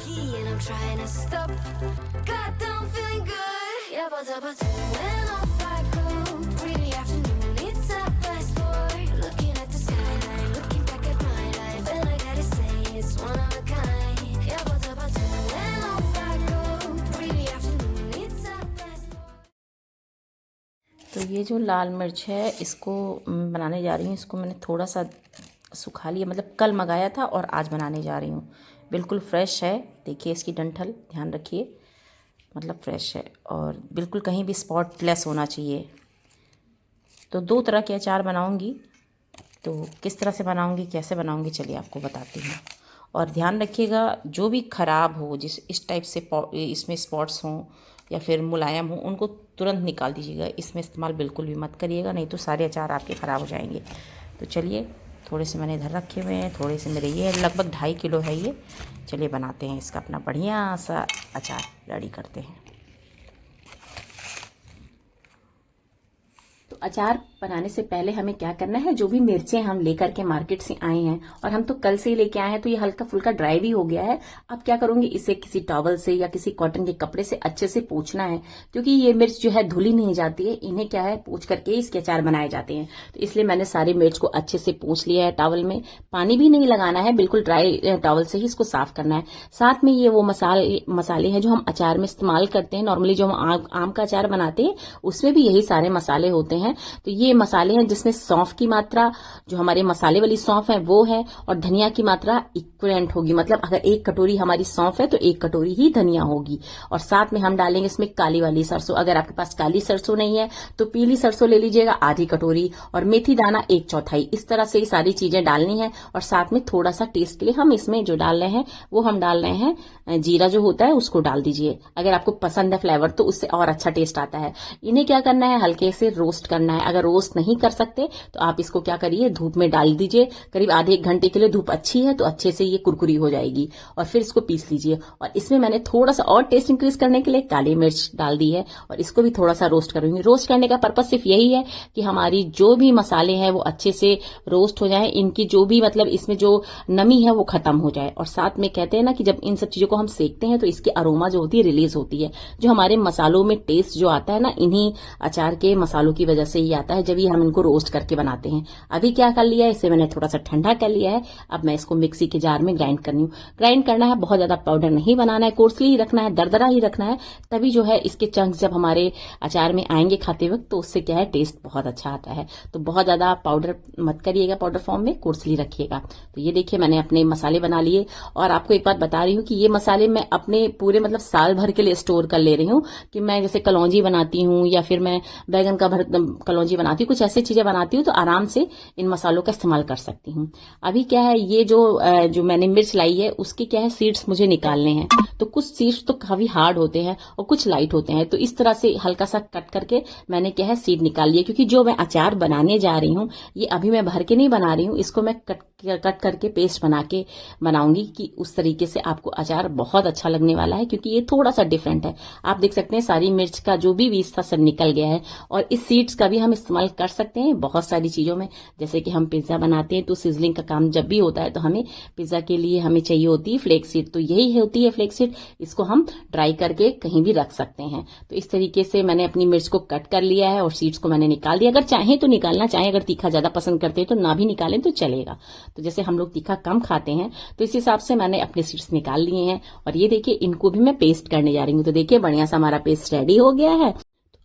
key and I'm trying to stop. Goddamn feeling good. Yeah, but when off I go. Really afternoon, it's a fast forward. Looking at the skyline, looking back at my life, and I gotta say it's one of a kind. Yeah, but when off I go. Really afternoon, it's a fast forward. तो ये जो लाल मिर्च है इसको बनाने जा रही हूँ। इसको मैंने थोड़ा सा सुखा लिया, मतलब कल मंगाया था और आज बनाने जा रही हूँ। बिल्कुल फ्रेश है, देखिए इसकी डंठल, ध्यान रखिए, मतलब फ्रेश है और बिल्कुल कहीं भी स्पॉटलेस होना चाहिए। तो 2 तरह के अचार बनाऊँगी, तो किस तरह से बनाऊँगी, कैसे बनाऊँगी, चलिए आपको बताती हूँ। और ध्यान रखिएगा जो भी ख़राब हो, जिस इस टाइप से इसमें स्पॉट्स हों या फिर मुलायम हो, उनको तुरंत निकाल दीजिएगा। इसमें इस्तेमाल बिल्कुल भी मत करिएगा, नहीं तो सारे अचार आपके ख़राब हो जाएंगे। तो चलिए, थोड़े से मैंने इधर रखे हुए हैं, थोड़े से मेरे ये लगभग 2.5 किलो है ये। चलिए बनाते हैं इसका अपना बढ़िया सा अचार रेडी करते हैं। तो अचार बनाने से पहले हमें क्या करना है, जो भी मिर्चें हम लेकर के मार्केट से आए हैं और हम तो कल से ही लेके आए हैं, तो ये हल्का फुल्का ड्राई भी हो गया है। अब क्या करूंगी, इसे किसी टॉवल से या किसी कॉटन के कपड़े से अच्छे से पोंछना है, क्योंकि ये मिर्च जो है धुली नहीं जाती है। इन्हें क्या है, पोंछ करके इसके अचार बनाए जाते हैं। तो इसलिए मैंने सारी मिर्च को अच्छे से पोंछ लिया है टॉवल में। पानी भी नहीं लगाना है, बिल्कुल ड्राई टॉवल से ही इसको साफ करना है। साथ में ये वो मसाले हैं जो हम अचार में इस्तेमाल करते हैं। नॉर्मली जो हम आम का अचार बनाते हैं उसमें भी यही सारे मसाले होते हैं। तो ये मसाले हैं जिसमें सौंफ की मात्रा, जो हमारे मसाले वाली सौंफ है वो है, और धनिया की मात्रा इक्विवेलेंट होगी। मतलब अगर 1 कटोरी हमारी सौंफ है तो 1 कटोरी ही धनिया होगी। और साथ में हम डालेंगे इसमें काली वाली सरसों। अगर आपके पास काली सरसों नहीं है तो पीली सरसों ले लीजिएगा आधी कटोरी, और मेथी दाना 1/4। इस तरह से ये सारी चीजें डालनी है। और साथ में थोड़ा सा टेस्ट के लिए हम इसमें जो डाल रहे हैं वो हम डाल रहे हैं जीरा जो होता है उसको डाल दीजिए। अगर आपको पसंद है फ्लेवर तो उससे और अच्छा टेस्ट आता है। इन्हें क्या करना है, हल्के से रोस्ट करना है। अगर रोस्ट नहीं कर सकते तो आप इसको क्या करिए, धूप में डाल दीजिए। करीब आधे 1 घंटे के लिए धूप अच्छी है तो अच्छे से ये कुरकुरी हो जाएगी। और फिर इसको पीस लीजिए। और इसमें मैंने थोड़ा सा और टेस्ट इंक्रीज करने के लिए काली मिर्च डाल दी है, और इसको भी थोड़ा सा रोस्ट करूंगी। रोस्ट करने का पर्पज सिर्फ यही है कि हमारी जो भी मसाले हैं वो अच्छे से रोस्ट हो जाए, इनकी जो भी मतलब इसमें जो नमी है वो खत्म हो जाए। और साथ में कहते हैं ना कि जब इन सब चीजों को हम सेकते हैं तो इसकी अरोमा जो होती है रिलीज होती है। जो हमारे मसालों में टेस्ट जो आता है ना, इन्हीं अचार के मसालों की वजह से ही आता है, जब ही हम इनको रोस्ट करके बनाते हैं। अभी क्या कर लिया है, इसे मैंने थोड़ा सा ठंडा कर लिया है। अब मैं इसको मिक्सी के जार में ग्राइंड करनी हूँ। ग्राइंड करना है, बहुत ज्यादा पाउडर नहीं बनाना है, कोर्सली ही रखना है, दरदरा ही रखना है। तभी जो है इसके चंक्स जब हमारे अचार में आएंगे खाते वक्त तो उससे क्या है टेस्ट बहुत अच्छा आता है। तो बहुत ज्यादा पाउडर मत करिएगा, पाउडर फॉर्म में कोर्सली रखिएगा। तो ये देखिए मैंने अपने मसाले बना लिए। और आपको एक बात बता रही हूँ कि ये मसाले मैं अपने पूरे मतलब साल भर के लिए स्टोर कर ले रही हूँ। कि मैं जैसे कलौंजी बनाती हूँ या फिर मैं बैगन का कलौंजी बनाती हूँ, कुछ ऐसी चीजें बनाती हूँ, तो आराम से इन मसालों का इस्तेमाल कर सकती हूँ। अभी क्या है, ये जो मैंने मिर्च लाई है उसके क्या है सीड्स मुझे निकालने हैं। तो कुछ सीड्स तो काफी हार्ड होते हैं और कुछ लाइट होते हैं। तो इस तरह से हल्का सा कट करके मैंने क्या है सीड निकाल लिया। क्योंकि जो मैं अचार बनाने जा रही हूँ ये अभी मैं भर के नहीं बना रही हूँ, इसको मैं कट करके पेस्ट बना के बनाऊंगी। कि उस तरीके से आपको अचार बहुत अच्छा लगने वाला है, क्योंकि ये थोड़ा सा डिफरेंट है। आप देख सकते हैं सारी मिर्च का जो भी बीज था सब निकल गया है। और इस सीड्स का भी हम इस्तेमाल कर सकते हैं बहुत सारी चीजों में। जैसे कि हम पिज्जा बनाते हैं तो सिजलिंग का काम जब भी होता है तो हमें पिज्जा के लिए हमें चाहिए होती है फ्लेक्स सीड। तो यही होती है फ्लेक्स सीड, इसको हम ड्राई करके कहीं भी रख सकते हैं। तो इस तरीके से मैंने अपनी मिर्च को कट कर लिया है और सीड्स को मैंने निकाल दिया। अगर चाहें तो निकालना, चाहें अगर तीखा ज्यादा पसंद करते हैं तो ना भी निकालें तो चलेगा। तो जैसे हम लोग तीखा कम खाते हैं तो इस हिसाब से मैंने अपने सीड्स निकाल लिए हैं। और ये देखिए इनको भी मैं पेस्ट करने जा रही हूँ। तो देखिए बढ़िया सा हमारा पेस्ट रेडी हो गया है।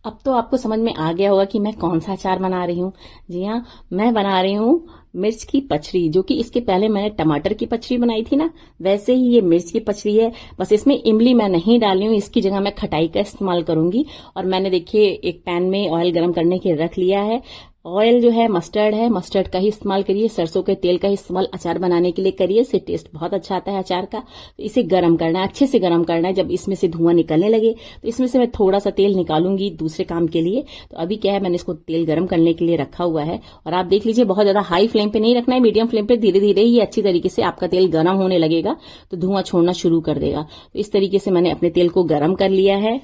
अब तो आपको समझ में आ गया होगा कि मैं कौन सा अचार बना रही हूँ। जी हाँ, मैं बना रही हूँ मिर्च की पचड़ी, जो कि इसके पहले मैंने टमाटर की पचड़ी बनाई थी ना, वैसे ही ये मिर्च की पचड़ी है। बस इसमें इमली मैं नहीं डाली हूँ, इसकी जगह मैं खटाई का इस्तेमाल करूंगी। और मैंने देखिए एक पैन में ऑयल गर्म करने के रख लिया है। ऑयल जो है मस्टर्ड का ही इस्तेमाल करिए, सरसों के तेल का ही इस्तेमाल अचार बनाने के लिए करिए, इससे टेस्ट बहुत अच्छा आता है अचार का। तो इसे गर्म करना है, अच्छे से गर्म करना है। जब इसमें से धुआं निकलने लगे तो इसमें से मैं थोड़ा सा तेल निकालूंगी दूसरे काम के लिए। तो अभी क्या है, मैंने इसको तेल गर्म करने के लिए रखा हुआ है। और आप देख लीजिए बहुत ज्यादा हाई फ्लेम पे नहीं रखना है, मीडियम फ्लेम पे धीरे धीरे ही अच्छी तरीके से आपका तेल गर्म होने लगेगा तो धुआं छोड़ना शुरू कर देगा। तो इस तरीके से मैंने अपने तेल को गर्म कर लिया है।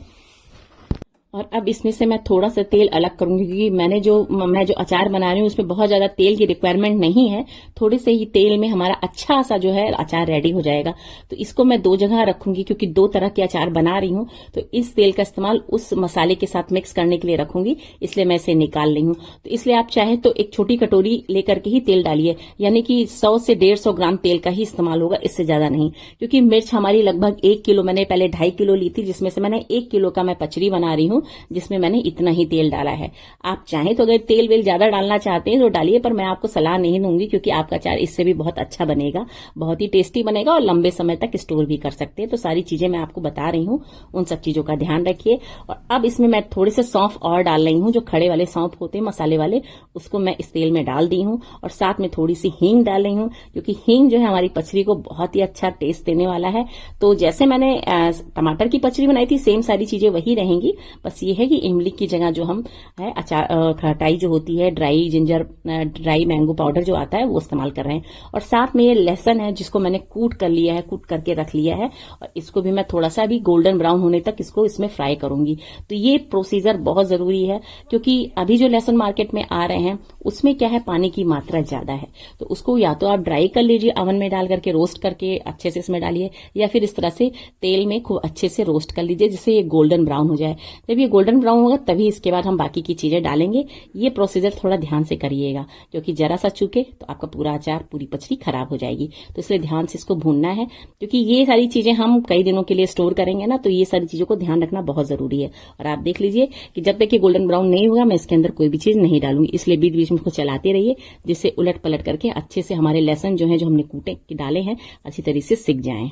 और अब इसमें से मैं थोड़ा सा तेल अलग करूंगी, क्योंकि मैं जो अचार बना रही हूँ उसमें बहुत ज्यादा तेल की रिक्वायरमेंट नहीं है। थोड़े से ही तेल में हमारा अच्छा सा जो है अचार रेडी हो जाएगा। तो इसको मैं 2 जगह रखूंगी, क्योंकि 2 तरह के अचार बना रही हूँ। तो इस तेल का इस्तेमाल उस मसाले के साथ मिक्स करने के लिए रखूंगी, इसलिए मैं इसे निकाल रही हूँ। तो इसलिए आप चाहे तो एक छोटी कटोरी लेकर के ही तेल डालिए, यानी कि 100 से 150 ग्राम तेल का ही इस्तेमाल होगा, इससे ज्यादा नहीं। क्योंकि मिर्च हमारी लगभग 1 किलो, मैंने पहले 2.5 किलो ली थी, जिसमें से मैंने 1 किलो का मैं पचरी बना रही हूँ, जिसमें मैंने इतना ही तेल डाला है। आप चाहें तो अगर तेल वेल ज्यादा डालना चाहते हैं तो डालिए, पर मैं आपको सलाह नहीं दूंगी, क्योंकि आपका अचार इससे भी बहुत अच्छा बनेगा, बहुत ही टेस्टी बनेगा और लंबे समय तक स्टोर भी कर सकते हैं। तो सारी चीजें मैं आपको बता रही हूँ, उन सब चीजों का ध्यान रखिए। और अब इसमें मैं थोड़े से सौंफ और डाल रही हूँ, जो खड़े वाले सौंफ होते हैं मसाले वाले, उसको मैं इस तेल में डाल दी हूँ। और साथ में थोड़ी सी हींग डाल रही हूँ, क्योंकि हींग जो है हमारी पचरी को बहुत ही अच्छा टेस्ट देने वाला है। तो जैसे मैंने टमाटर की पचरी बनाई थी, सेम सारी चीजें वही रहेंगी, बस ये है कि इमली की जगह जो हम है अचार खटाई जो होती है, dry ginger, dry mango powder जो आता है वो इस्तेमाल कर रहे हैं। और साथ में ये लहसुन है जिसको मैंने कूट कर लिया है, कूट करके रख लिया है, और इसको भी मैं थोड़ा सा अभी गोल्डन ब्राउन होने तक इसको इसमें फ्राई करूंगी। तो ये प्रोसीजर बहुत जरूरी है, क्योंकि अभी जो लहसुन मार्केट में आ रहे हैं उसमें क्या है, पानी की मात्रा ज्यादा है। तो उसको या तो आप ड्राई कर लीजिए, ओवन में डाल करके रोस्ट करके अच्छे से इसमें डालिए, या फिर इस तरह से तेल में खूब अच्छे से रोस्ट कर लीजिए, जिससे ये गोल्डन ब्राउन हो जाए। जब ये गोल्डन ब्राउन होगा तभी इसके बाद हम बाकी की चीजें डालेंगे। ये प्रोसीजर थोड़ा ध्यान से करिएगा, क्योंकि जरा सा चूके तो आपका पूरा अचार, पूरी पचरी खराब हो जाएगी। तो इसलिए ध्यान से इसको भूनना है, क्योंकि ये सारी चीजें हम कई दिनों के लिए स्टोर करेंगे ना, तो ये सारी चीजों को ध्यान रखना बहुत जरूरी है। और आप देख लीजिए कि जब तक ये गोल्डन ब्राउन नहीं होगा मैं इसके अंदर कोई भी चीज नहीं डालूंगी, इसलिए बीच बीच में इसको चलाते रहिए, जिससे उलट पलट करके अच्छे से हमारे लहसुन जो है, जो हमने कूटे डाले हैं, अच्छी तरीके से सिक जाएं।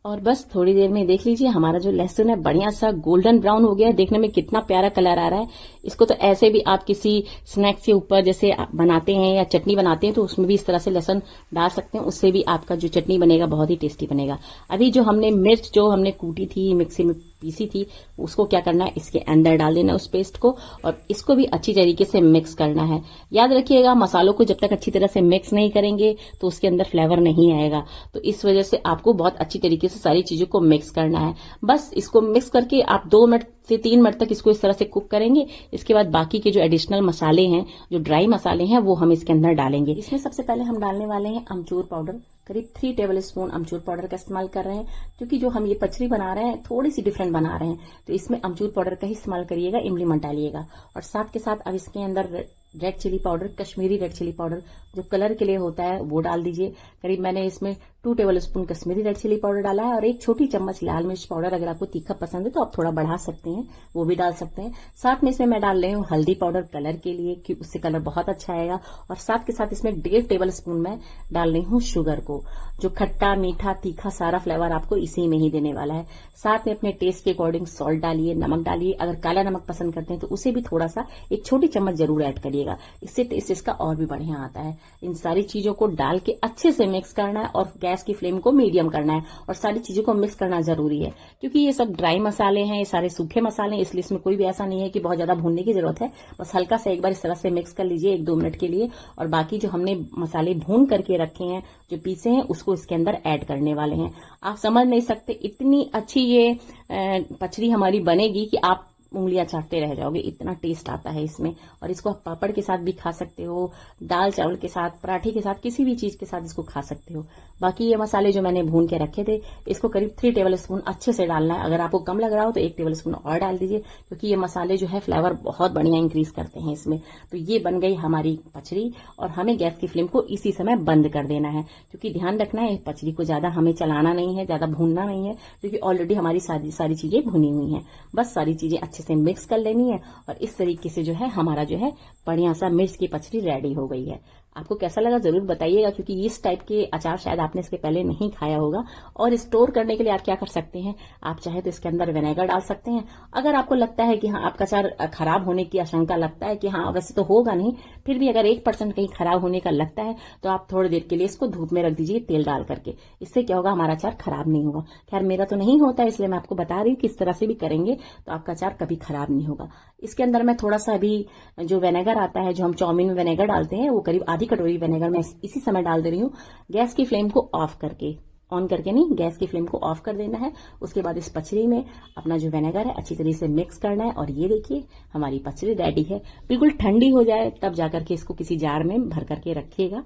और बस थोड़ी देर में देख लीजिए हमारा जो लहसुन है बढ़िया सा गोल्डन ब्राउन हो गया है। देखने में कितना प्यारा कलर आ रहा है। इसको तो ऐसे भी आप किसी स्नैक्स के ऊपर जैसे बनाते हैं या चटनी बनाते हैं, तो उसमें भी इस तरह से लहसुन डाल सकते हैं, उससे भी आपका जो चटनी बनेगा बहुत ही टेस्टी बनेगा। अभी जो हमने मिर्च जो हमने कूटी थी, मिक्सी में पीसी थी, उसको क्या करना है, इसके अंदर डाल देना उस पेस्ट को, और इसको भी अच्छी तरीके से मिक्स करना है। याद रखिएगा, मसालों को जब तक अच्छी तरह से मिक्स नहीं करेंगे तो उसके अंदर फ्लेवर नहीं आएगा। तो इस वजह से आपको बहुत अच्छी तरीके से सारी चीजों को मिक्स करना है। बस इसको मिक्स करके आप 2 मिनट से 3 मिनट तक इसको इस तरह से कुक करेंगे। इसके बाद बाकी के जो एडिशनल मसाले हैं, जो ड्राई मसाले हैं, वो हम इसके अंदर डालेंगे। इसमें सबसे पहले हम डालने वाले हैं अमचूर पाउडर। करीब 3 टेबल स्पून अमचूर पाउडर का इस्तेमाल कर रहे हैं, क्योंकि जो हम ये पचरी बना रहे हैं थोड़ी सी डिफरेंट बना रहे हैं, तो इसमें अमचूर पाउडर का ही इस्तेमाल करिएगा, इमली मत डालिएगा। और साथ के साथ अब इसके अंदर red chilli powder, Kashmiri red chilli powder जो कलर के लिए होता है वो डाल दीजिए। करीब मैंने इसमें 2 tablespoon Kashmiri red chilli powder डाला है, और 1 छोटी चम्मच लाल मिर्च पाउडर। अगर आपको तीखा पसंद है तो आप थोड़ा बढ़ा सकते हैं, वो भी डाल सकते हैं। साथ में इसमें मैं डाल रही हूँ हल्दी पाउडर कलर के लिए, कि उससे कलर बहुत अच्छा आएगा। और साथ के साथ इसमें 1.5 टेबल स्पून मैं डाल रही हूँ शुगर को, जो खट्टा मीठा तीखा सारा फ्लेवर आपको इसी में ही देने वाला है। साथ में अपने टेस्ट के अकॉर्डिंग सॉल्ट डालिए, नमक डालिए। अगर काला नमक पसंद करते हैं तो उसे भी थोड़ा सा 1 छोटी चम्मच जरूर ऐड करिएगा, इससे टेस्ट इसका और भी बढ़िया आता है। इन सारी चीजों को डाल के अच्छे से मिक्स करना है, और गैस की फ्लेम को मीडियम करना है, और सारी चीजों को मिक्स करना जरूरी है, क्योंकि ये सब ड्राई मसाले हैं, ये सारे सूखे मसाले हैं, इसलिए इसमें कोई भी ऐसा नहीं है कि बहुत ज्यादा भूनने की जरूरत है। बस हल्का सा एक बार इस तरह से मिक्स कर लीजिए 1-2 मिनट के लिए, और बाकी जो हमने मसाले भून करके रखे हैं, जो पीसे हैं, उसको इसके अंदर ऐड करने वाले हैं। आप समझ नहीं सकते इतनी अच्छी ये पचरी हमारी बनेगी कि आप उंगलियां चाटते रह जाओगे, इतना टेस्ट आता है इसमें। और इसको आप पापड़ के साथ भी खा सकते हो, दाल चावल के साथ, पराठे के साथ, किसी भी चीज के साथ इसको खा सकते हो। बाकी ये मसाले जो मैंने भून के रखे थे, इसको करीब 3 टेबल स्पून अच्छे से डालना है। अगर आपको कम लग रहा हो तो 1 टेबल स्पून और डाल दीजिए, क्योंकि ये मसाले जो है फ्लेवर बहुत बढ़िया इंक्रीज करते हैं इसमें। तो ये बन गई हमारी पचरी, और हमें गैस की फ्लेम को इसी समय बंद कर देना है, क्योंकि ध्यान रखना है पचरी को ज्यादा हमें चलाना नहीं है, ज्यादा भूनना नहीं है, क्योंकि ऑलरेडी हमारी सारी चीजें भुनी हुई हैं। बस सारी चीजें अच्छे से मिक्स कर लेनी है, और इस तरीके से जो है हमारा जो है बढ़िया सा मिर्च की पचरी रेडी हो गई है। आपको कैसा लगा जरूर बताइएगा, क्योंकि इस टाइप के अचार शायद आपने इसके पहले नहीं खाया होगा। और स्टोर करने के लिए आप क्या कर सकते हैं, आप चाहे तो इसके अंदर विनेगर डाल सकते हैं। अगर आपको लगता है कि हाँ आपका अचार खराब होने की आशंका लगता है कि हाँ वैसे तो होगा नहीं, फिर भी अगर 1% कहीं खराब होने का लगता है तो आप थोड़ी देर के लिए इसको धूप में रख दीजिए तेल डाल करके। इससे क्या होगा, हमारा अचार खराब नहीं होगा। खैर मेरा तो नहीं होता, इसलिए मैं आपको बता रही हूँ किस तरह से भी करेंगे तो आपका अचार कभी खराब नहीं होगा। इसके अंदर मैं थोड़ा सा अभी जो विनेगर आता है, जो हम चाउमीन में विनेगर डालते हैं, वो करीब आधी कटोरी विनेगर मैं इसी समय डाल दे रही हूँ, गैस की फ्लेम को ऑफ करके। ऑन करके नहीं, गैस की फ्लेम को ऑफ कर देना है। उसके बाद इस पचड़ी में अपना जो विनेगर है अच्छी तरीके से मिक्स करना है। और ये देखिए हमारी पचड़ी रेडी है। बिल्कुल ठंडी हो जाए तब जाकर के इसको किसी जार में भर करके रखिएगा।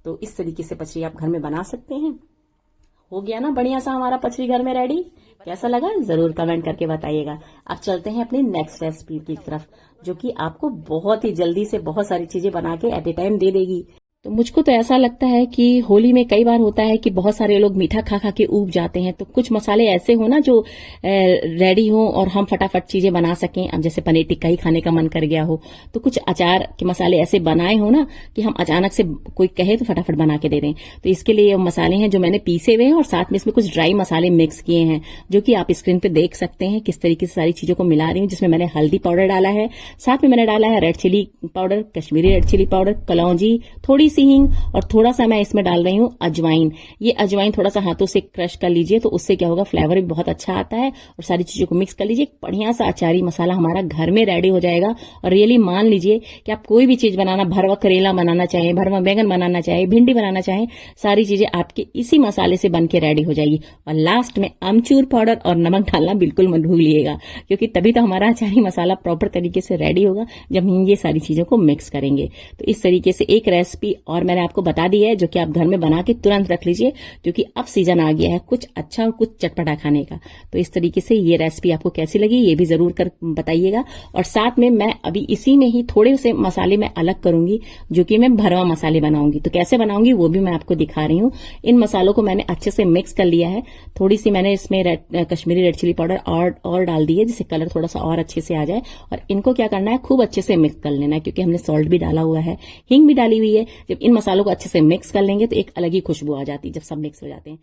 तो इस तरीके से पचड़ी आप घर में बना सकते हैं। हो गया ना बढ़िया सा हमारा पचड़ी घर में रेडी। कैसा लगा जरूर कमेंट करके बताइएगा। अब चलते हैं अपनी नेक्स्ट रेसिपी की तरफ, जो कि आपको बहुत ही जल्दी से बहुत सारी चीजें बना के एट ए टाइम दे देगी। तो मुझको तो ऐसा लगता है कि होली में कई बार होता है कि बहुत सारे लोग मीठा खा खा के ऊब जाते हैं। तो कुछ मसाले ऐसे हो ना जो रेडी हो और हम फटाफट चीजें बना सकें। अब जैसे पनीर टिक्का ही खाने का मन कर गया हो तो कुछ अचार के मसाले ऐसे बनाए हो ना कि हम अचानक से कोई कहे तो फटाफट बना के दे दें। तो इसके लिए मसाले हैं जो मैंने पीसे हुए हैं और साथ में इसमें कुछ ड्राई मसाले मिक्स किए हैं, जो कि आप स्क्रीन पे देख सकते हैं किस तरीके से सारी चीजों को मिला रही हूँ। जिसमें मैंने हल्दी पाउडर डाला है, साथ में मैंने डाला है red chilli powder, Kashmiri red chilli powder, कलौंजी, थोड़ी सी हींग और थोड़ा सा मैं इसमें डाल रही हूँ अजवाइन। ये अजवाइन थोड़ा सा हाथों से क्रश कर लीजिए तो उससे क्या होगा, फ्लेवर भी बहुत अच्छा आता है। और सारी चीजों को मिक्स कर लीजिए, बढ़िया सा अचारी मसाला हमारा घर में रेडी हो जाएगा। और रियली मान लीजिए कि आप कोई भी चीज बनाना, भरवा करेला बनाना चाहें, भरवा बैंगन बनाना चाहें, भिंडी बनाना चाहें, सारी चीजें आपके इसी मसाले से बन के रेडी हो जाएगी। और लास्ट में अमचूर पाउडर और नमक डालना बिल्कुल मत भूलिएगा, क्योंकि तभी तो हमारा अचारी मसाला प्रॉपर तरीके से रेडी होगा जब हम ये सारी चीजों को मिक्स करेंगे। तो इस तरीके से एक रेसिपी और मैंने आपको बता दी है, जो कि आप घर में बना के तुरंत रख लीजिए, क्योंकि अब सीजन आ गया है कुछ अच्छा और कुछ चटपटा खाने का। तो इस तरीके से ये रेसिपी आपको कैसी लगी ये भी जरूर कर बताइएगा। और साथ में मैं अभी इसी में ही थोड़े से मसाले मैं अलग करूंगी, जो कि मैं भरवा मसाले बनाऊंगी। तो कैसे बनाऊंगी वो भी मैं आपको दिखा रही हूँ। इन मसालों को मैंने अच्छे से मिक्स कर लिया है। थोड़ी सी मैंने इसमें कश्मीरी रेड चिली पाउडर और डाल दी है, जिससे कलर थोड़ा सा और अच्छे से आ जाए। और इनको क्या करना है, खूब अच्छे से मिक्स कर लेना है, क्योंकि हमने सॉल्ट भी डाला हुआ है, हींग भी डाली हुई है। जब इन मसालों को अच्छे से मिक्स कर लेंगे तो एक अलग ही खुशबू आ जाती है जब सब मिक्स हो जाते हैं।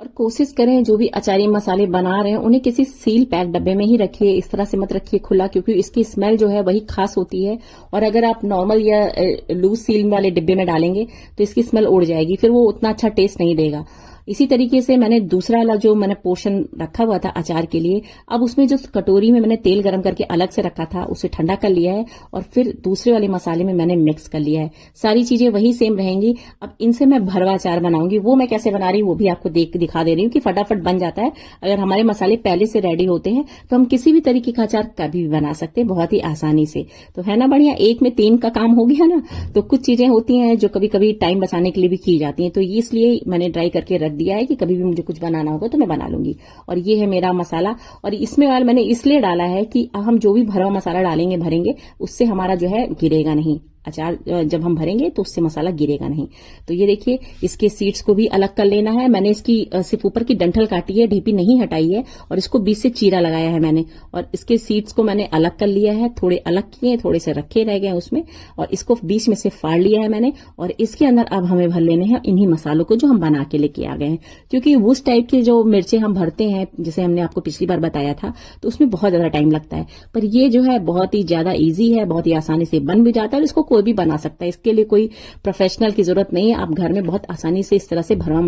और कोशिश करें जो भी अचारी मसाले बना रहे हैं उन्हें किसी सील पैक डब्बे में ही रखिए, इस तरह से मत रखिए खुला, क्योंकि इसकी स्मेल जो है वही खास होती है। और अगर आप नॉर्मल या लूज सील वाले डिब्बे में डालेंगे तो इसकी स्मेल उड़ जाएगी, फिर वो उतना अच्छा टेस्ट नहीं देगा। इसी तरीके से मैंने दूसरा वाला जो मैंने पोर्शन रखा हुआ था अचार के लिए, अब उसमें जो कटोरी में मैंने तेल गरम करके अलग से रखा था उसे ठंडा कर लिया है और फिर दूसरे वाले मसाले में मैंने मिक्स कर लिया है। सारी चीजें वही सेम रहेंगी। अब इनसे मैं भरवा अचार बनाऊंगी, वो मैं कैसे बना रही हूँ वो भी आपको दिखा दे रही हूँ कि फटाफट बन जाता है। अगर हमारे मसाले पहले से रेडी होते हैं तो हम किसी भी तरीके का अचार कभी भी बना सकते हैं बहुत ही आसानी से। तो है ना बढ़िया, एक में 3 का काम हो गया ना। तो कुछ चीजें होती हैं जो कभी कभी टाइम बचाने के लिए भी की जाती हैं, तो इसलिए मैंने ड्राई करके रख दिया है कि कभी भी मुझे कुछ बनाना होगा तो मैं बना लूंगी। और ये है मेरा मसाला। और इसमें वाला मैंने इसलिए डाला है कि हम जो भी भरवा मसाला डालेंगे भरेंगे उससे हमारा जो है गिरेगा नहीं। अचार जब हम भरेंगे तो उससे मसाला गिरेगा नहीं। तो ये देखिए इसके सीड्स को भी अलग कर लेना है। मैंने इसकी सिर्फ ऊपर की डंठल काटी है, ढीपी नहीं हटाई है, और इसको बीच से चीरा लगाया है मैंने। और इसके सीड्स को मैंने अलग कर लिया है, थोड़े अलग किए, थोड़े से रखे रह गए उसमें, और इसको बीच में से फाड़ लिया है मैंने। और इसके अंदर अब हमें भर लेने हैं इन्हीं मसालों को जो हम बना के लेके आ गए हैं। क्योंकि उस टाइप के जो मिर्चें हम भरते हैं जैसे हमने आपको पिछली बार बताया था, तो उसमें बहुत ज्यादा टाइम लगता है। पर ये जो है बहुत ही ज्यादा ईजी है, बहुत ही आसानी से बन भी जाता है। इसको कोई भी बना सकता है, इसके लिए कोई प्रोफेशनल की जरूरत नहीं है। आप घर में बहुत आसानी से इस तरह से भरवा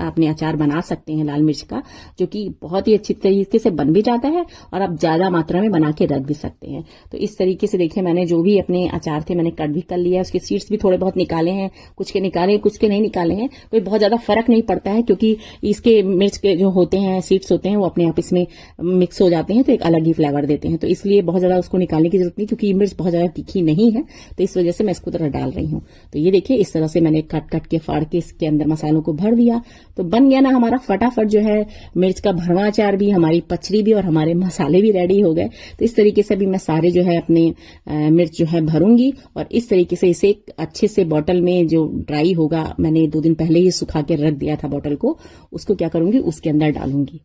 अपने अचार बना सकते हैं लाल मिर्च का, जो कि बहुत ही अच्छी तरीके से बन भी जाता है और आप ज्यादा मात्रा में बना के रख भी सकते हैं। तो इस तरीके से देखिए मैंने जो भी अपने अचार थे मैंने कट भी कर लिया है। उसके सीड्स भी थोड़े बहुत निकाले हैं, कुछ के निकाले कुछ के नहीं निकाले हैं। कोई बहुत ज्यादा फर्क नहीं पड़ता है, क्योंकि इसके मिर्च के जो होते हैं सीड्स होते हैं वो अपने आप इसमें मिक्स हो जाते हैं, तो एक अलग ही फ्लेवर देते हैं। तो इसलिए बहुत ज्यादा उसको निकालने की जरूरत नहीं, क्योंकि ये मिर्च बहुत ज्यादा तीखी नहीं है, तो इस वजह से मैं इसको डाल रही हूँ। तो ये देखिए इस तरह से मैंने कट के फाड़ के इसके अंदर मसालों को भर दिया। तो बन गया ना हमारा फटाफट जो है मिर्च का भरवा अचार भी, हमारी पचड़ी भी और हमारे मसाले भी रेडी हो गए। तो इस तरीके से भी मैं सारे जो है अपने मिर्च जो है भरूंगी और इस तरीके से इसे अच्छे से बॉटल में जो ड्राई होगा, मैंने 2 दिन पहले ही सुखा के रख दिया था बॉटल को, उसको क्या करूंगी उसके अंदर डालूंगी।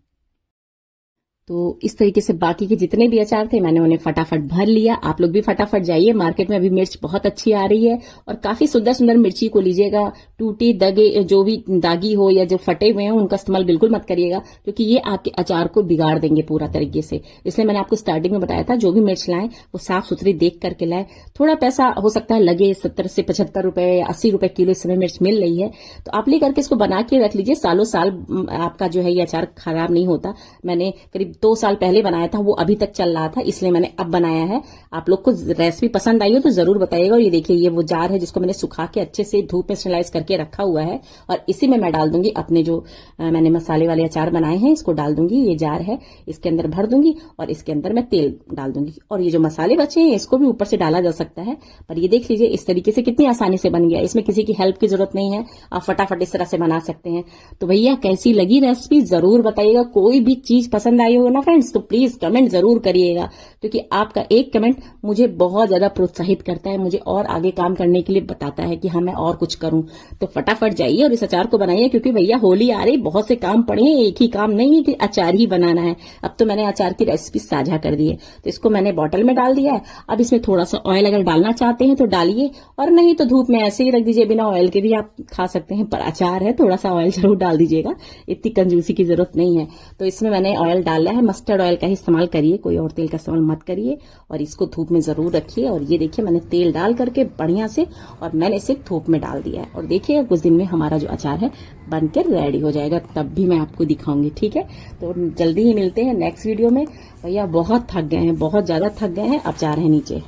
तो इस तरीके से बाकी के जितने भी अचार थे मैंने उन्हें फटाफट भर लिया। आप लोग भी फटाफट जाइए, मार्केट में अभी मिर्च बहुत अच्छी आ रही है और काफी सुंदर सुंदर मिर्ची को लीजिएगा। टूटी दगे जो भी दागी हो या जो फटे हुए हैं उनका इस्तेमाल बिल्कुल मत करिएगा, क्योंकि ये आपके अचार को बिगाड़ देंगे पूरा तरीके से। इसलिए मैंने आपको स्टार्टिंग में बताया था जो भी मिर्च लाएं वो साफ सुथरी देख करके लाएं। थोड़ा पैसा हो सकता है लगे, 70 से 75 रुपए या 80 रुपए किलो इस समय मिर्च मिल रही है, तो आप ले करके इसको बना के रख लीजिए। सालों साल आपका जो है ये अचार खराब नहीं होता। मैंने करीब 2 साल पहले बनाया था, वो अभी तक चल रहा था, इसलिए मैंने अब बनाया है। आप लोग को रेसिपी पसंद आई हो तो जरूर बताइएगा। और ये देखिए, ये वो जार है जिसको मैंने सुखा के अच्छे से धूप में स्टरलाइज करके रखा हुआ है, और इसी में मैं डाल दूंगी अपने जो मैंने मसाले वाले अचार बनाए हैं, इसको डाल दूंगी। ये जार है, इसके अंदर भर दूंगी और इसके अंदर मैं तेल डाल दूंगी। और ये जो मसाले बचे हैं इसको भी ऊपर से डाला जा सकता है, पर ये देख लीजिए इस तरीके से कितनी आसानी से बन गया। इसमें किसी की हेल्प की जरूरत नहीं है, आप फटाफट इस तरह से बना सकते हैं। तो भैया कैसी लगी रेसिपी जरूर बताइएगा। कोई भी चीज पसंद आई हो ना फ्रेंड्स तो प्लीज कमेंट जरूर करिएगा, क्योंकि आपका एक कमेंट मुझे बहुत ज्यादा प्रोत्साहित करता है, मुझे और आगे काम करने के लिए बताता है कि हाँ मैं और कुछ करूं। तो फटाफट जाइए और इस अचार को बनाइए, क्योंकि भैया होली आ रही, बहुत से काम पड़े हैं, एक ही काम नहीं है कि अचार ही बनाना है। अब तो मैंने अचार की रेसिपी साझा कर दी है, तो इसको मैंने बॉटल में डाल दिया है। अब इसमें थोड़ा सा ऑयल अगर डालना चाहते हैं तो डालिए, और नहीं तो धूप में ऐसे ही रख दीजिए, बिना ऑयल के भी आप खा सकते हैं। पर अचार है, थोड़ा सा ऑयल जरूर डाल दीजिएगा, इतनी कंजूसी की जरूरत नहीं है। तो इसमें मैंने ऑयल डाला है, मस्टर्ड ऑयल का ही इस्तेमाल करिए, कोई और तेल का इस्तेमाल मत करिए। और इसको धूप में जरूर रखिए। और ये देखिए मैंने तेल डाल करके बढ़िया से, और मैंने इसे धूप में डाल दिया है। और देखिए कुछ दिन में हमारा जो अचार है बनकर रेडी हो जाएगा, तब भी मैं आपको दिखाऊंगी, ठीक है। तो जल्दी ही मिलते हैं नेक्स्ट वीडियो में। भैया बहुत थक गए हैं, बहुत ज्यादा थक गए हैं, अचार है नीचे।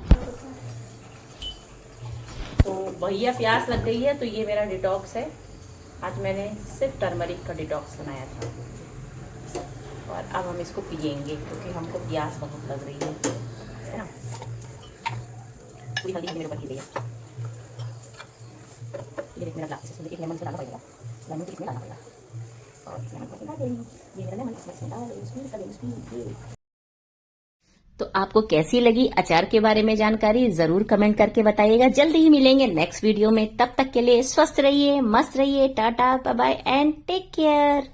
तो भैया प्यास लग गई है, तो ये मेरा डिटॉक्स है। आज मैंने सिर्फ टर्मरिक का डिटॉक्स बनाया था, और अब हम इसको पियेंगे क्योंकि हमको प्यास बहुत लग रही है ना। पूरी हल्दी मेरे ऊपर की गई है। ये देख मेरा ग्लास, इसमें एक लेमन से डालना पड़ेगा, लेमन तो इसमें डालना पड़ेगा, और लेमन को डाल देंगे। ये मेरा लेमन इसमें डाल देंगे। तो आपको कैसी लगी अचार के बारे में जानकारी जरूर कमेंट करके बताइएगा। जल्दी ही मिलेंगे नेक्स्ट वीडियो में, तब तक के लिए स्वस्थ रहिए, मस्त रहिए, टाटा bye bye and take care.